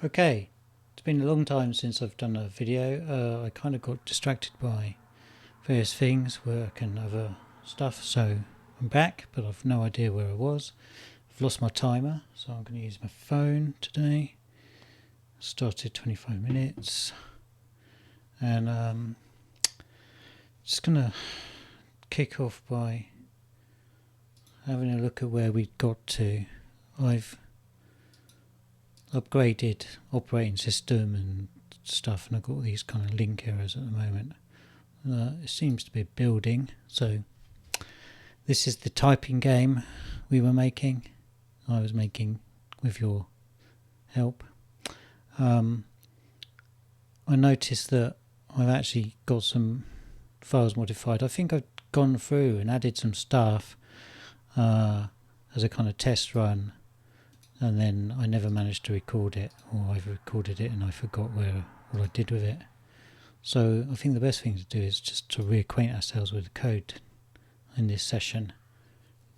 Okay, it's been a long time since I've done a video. I kind of got distracted by various things, work and other stuff, so I'm back, but I've no idea where I was. I've lost my timer, so I'm going to use my phone today. Started 25 minutes, and just going to kick off by having a look at where we got to. I've upgraded operating system and stuff, and I've got all these kind of link errors at the moment. It seems to be building. So this is the typing game we were making. I was making with your help. I noticed that I've actually got some files modified. I think I've gone through and added some stuff as a kind of test run, and then I never managed to record it, or I've recorded it and I forgot what I did with it. So I think the best thing to do is just to reacquaint ourselves with the code in this session,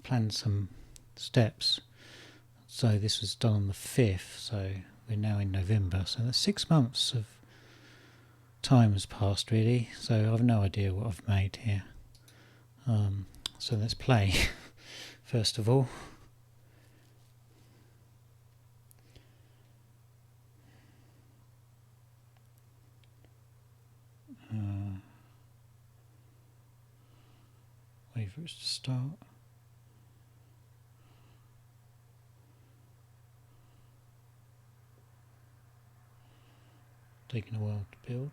plan some steps. So this was done on the 5th, so we're now in November, so that's 6 months of time has passed really, so I've no idea what I've made here. So let's play first of all. Wait for it to start. Taking a while to build.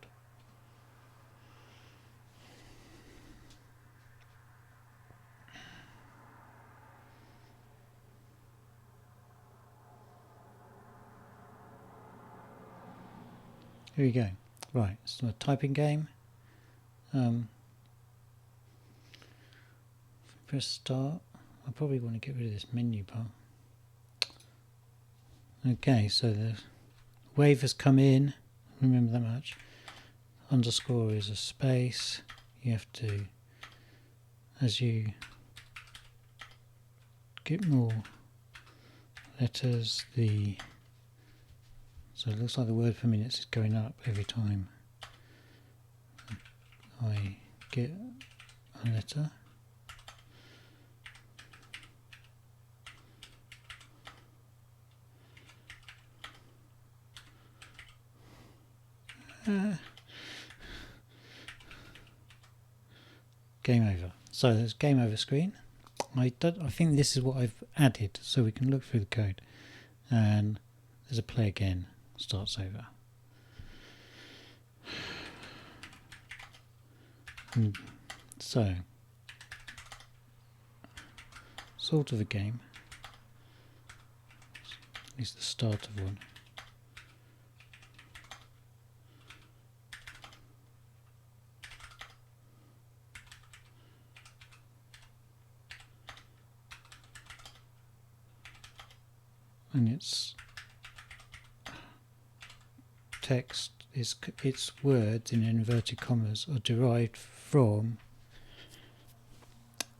Here we go. Right, it's a typing game. Press start. I probably want to get rid of this menu bar. Okay, so the wave has come in. Remember that much. Underscore is a space. You have to, as you get more letters, so it looks like the word per minute is going up every time I get a letter. Game over. So there's game over screen. I think this is what I've added, so we can look through the code. And there's a play again. Starts over. So sort of a game. At least the start of one. And its text is its words in inverted commas are derived from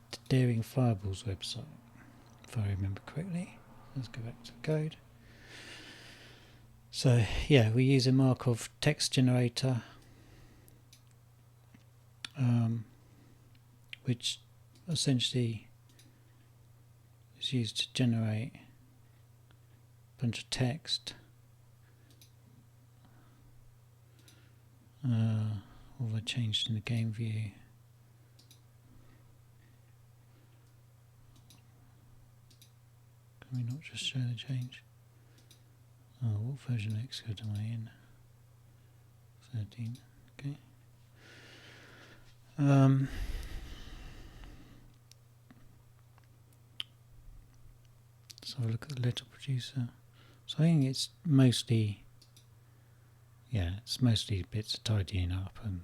the Daring Fireballs website, if I remember correctly. Let's go back to the code. So yeah, we use a Markov text generator, which essentially is used to generate bunch of text. What have I changed in the game view? Can we not just show the change? Oh, what version of Xcode am I in? 13. Okay. Let's have a look at the letter producer. So I think it's mostly, it's mostly bits of tidying up, and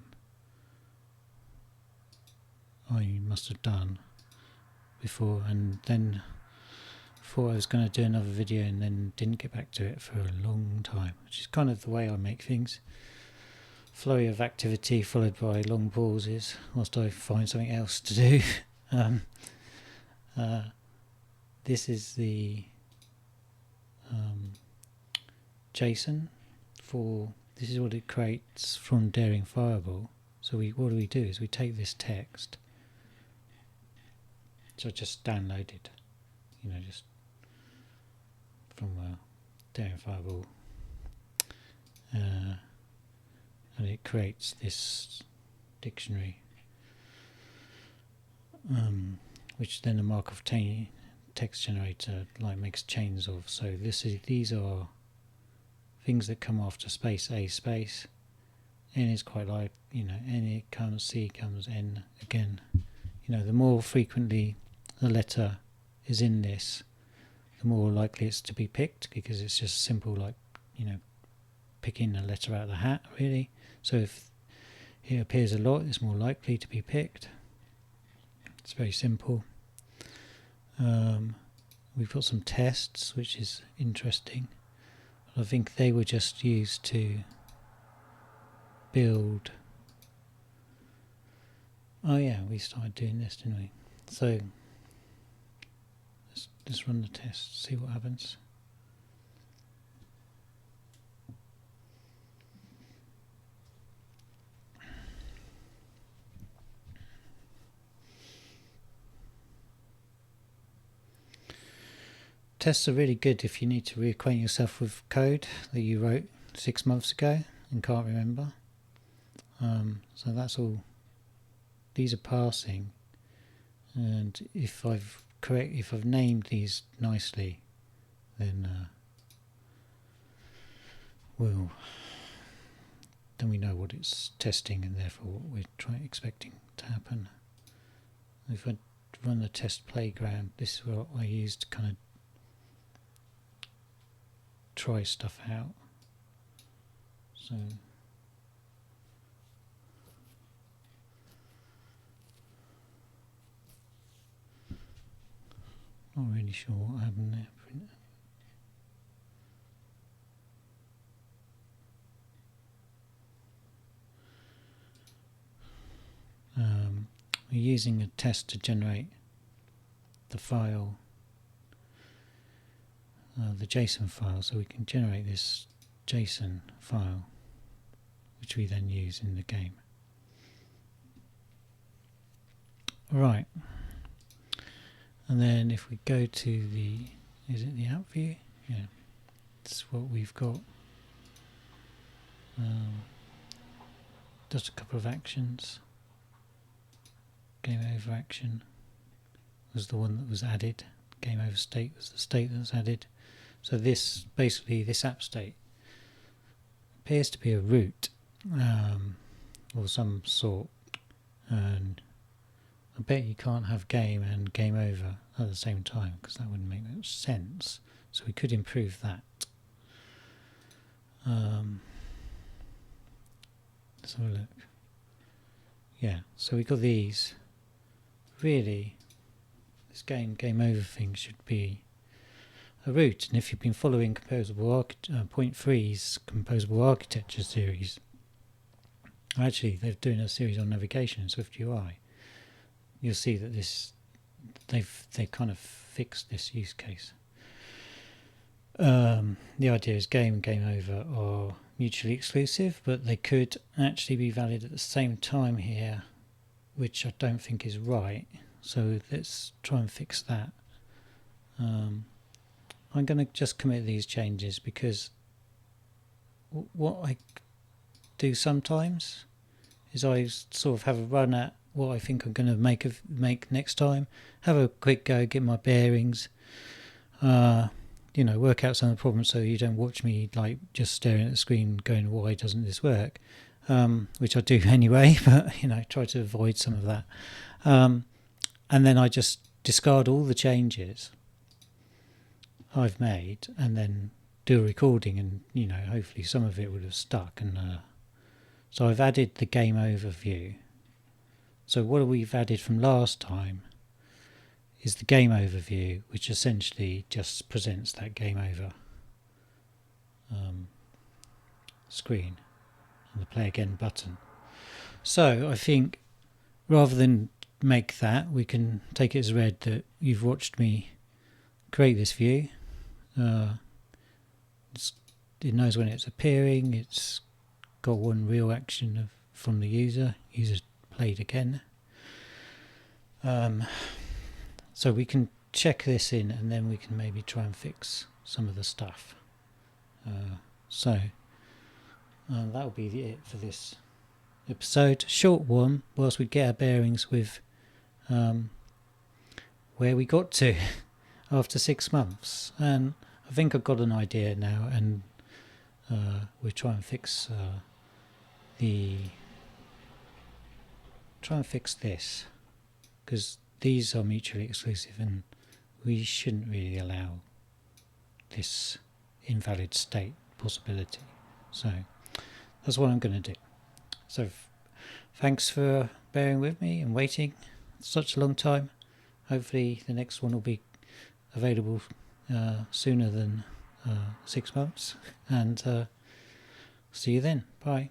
I must have done before, and then thought I was going to do another video and then didn't get back to it for a long time, which is kind of the way I make things. Flurry of activity followed by long pauses whilst I find something else to do. This is the JSON this is what it creates from Daring Fireball. So what do? Is we take this text, so I just downloaded, just from Daring Fireball, and it creates this dictionary, which then the Markov text generator makes chains of. So these are things that come after space A space. N is quite like, N it comes, C comes, N again. The more frequently the letter is in this, the more likely it's to be picked, because it's just simple, picking a letter out of the hat, really. So if it appears a lot, it's more likely to be picked. It's very simple. We've got some tests, which is interesting. I think they were just used to build. Oh yeah, we started doing this, didn't we? So let's run the test, see what happens. Tests are really good if you need to reacquaint yourself with code that you wrote 6 months ago and can't remember. So that's all. These are passing, and if I've named these nicely, then then we know what it's testing, and therefore what we're expecting to happen. If I run the test playground, this is what I use to kind of try stuff out. So not really sure what happened there. We're using a test to generate the file, the JSON file, so we can generate this JSON file, which we then use in the game. Right. And then if we go to is it the app view? Yeah, that's what we've got. Just a couple of actions. Game over action was the one that was added. Game over state was the state that was added. So this app state appears to be a root or some sort, and I bet you can't have game and game over at the same time, because that wouldn't make much sense. So we could improve that. Let's have a look. Yeah, so we got these. Really, this game over thing should be a root, and if you've been following Point 3's Composable Architecture series, actually they're doing a series on navigation in SwiftUI, you'll see that they've kind of fixed this use case. The idea is game and game over are mutually exclusive, but they could actually be valid at the same time here, which I don't think is right. So let's try and fix that. I'm going to just commit these changes, because what I do sometimes is I sort of have a run at what I think I'm going to make next time, have a quick go, get my bearings, work out some of the problems, so you don't watch me just staring at the screen going, why doesn't this work? Which I do anyway, but try to avoid some of that. And then I just discard all the changes I've made, and then do a recording, and hopefully some of it would have stuck. And so I've added the game overview. So what we've added from last time is the game overview, which essentially just presents that game over screen and the play again button. So I think rather than make that, we can take it as read that you've watched me create this view. Let's it knows when it's appearing. It's got one real action from the user. User's played again. So we can check this in, and then we can maybe try and fix some of the stuff. That'll be it for this episode. Short one, whilst we get our bearings with where we got to after 6 months. And I think I've got an idea now, and we'll try and fix this, because these are mutually exclusive and we shouldn't really allow this invalid state possibility. So that's what I'm going to do. So thanks for bearing with me and waiting such a long time. Hopefully the next one will be available sooner than 6 months, and see you then. Bye.